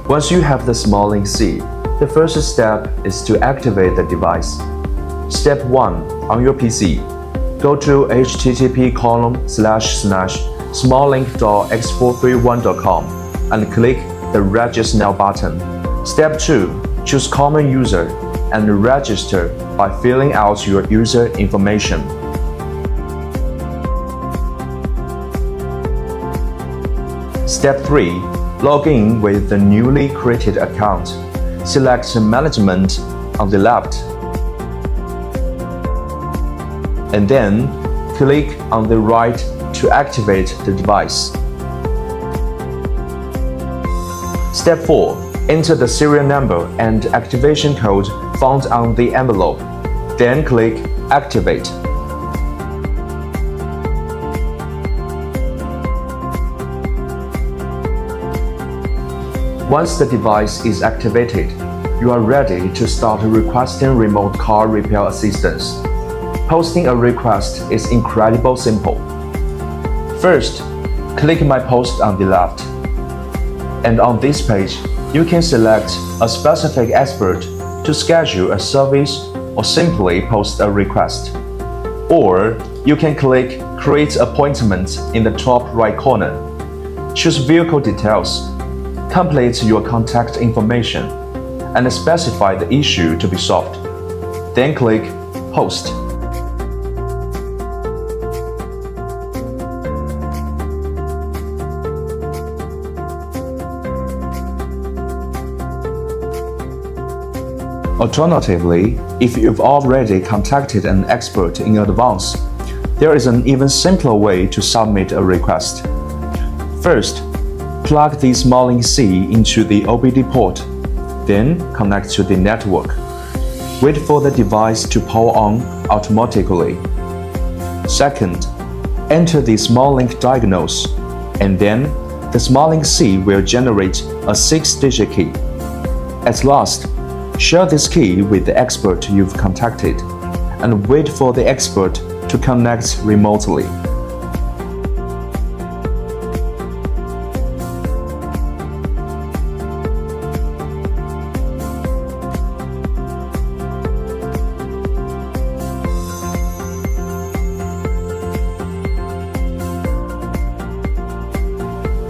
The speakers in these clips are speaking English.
Once you have the SmartLink C, the first step is to activate the device. Step 1. On your PC, go to http://smartlink.x431.com and click the Register Now button. Step 2. Choose Common User and register by filling out your user information. Step 3. Log in with the newly created account. Select Management on the left, and then click on the right to activate the device. Step 4. Enter the serial number and activation code found on the envelope. Then click Activate. Once the device is activated, you are ready to start requesting remote car repair assistance. Posting a request is incredibly simple. First, click My Post on the left. And on this page, you can select a specific expert to schedule a service or simply post a request. Or you can click Create Appointment in the top right corner. Choose Vehicle Details. Complete your contact information and specify the issue to be solved. Then click Post. Alternatively, if you've already contacted an expert in advance, there is an even simpler way to submit a request. First, plug the SmartLink C into the OBD port, then connect to the network. Wait for the device to power on automatically. Second, enter the SmartLink Diagnose, and then the SmartLink C will generate a 6-digit key. At last, share this key with the expert you've contacted, and wait for the expert to connect remotely.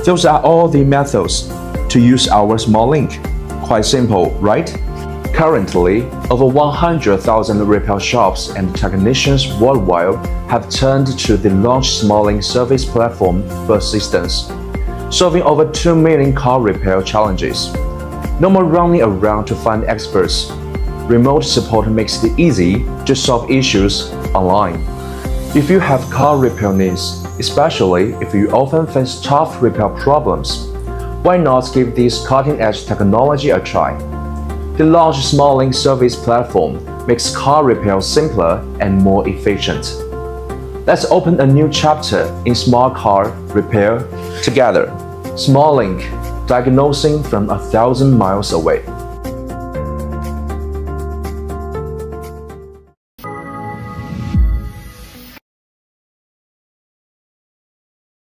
Those are all the methods to use our SmartLink. Quite simple, right? Currently, over 100,000 repair shops and technicians worldwide have turned to the Launch SmartLink service platform for assistance, solving over 2 million car repair challenges. No more running around to find experts. Remote support makes it easy to solve issues online. If you have car repair needs, especially if you often face tough repair problems, why not give this cutting-edge technology a try? The Launch SmartLink service platform makes car repair simpler and more efficient. Let's open a new chapter in smart car repair together. SmartLink, diagnosing from 1,000 miles away.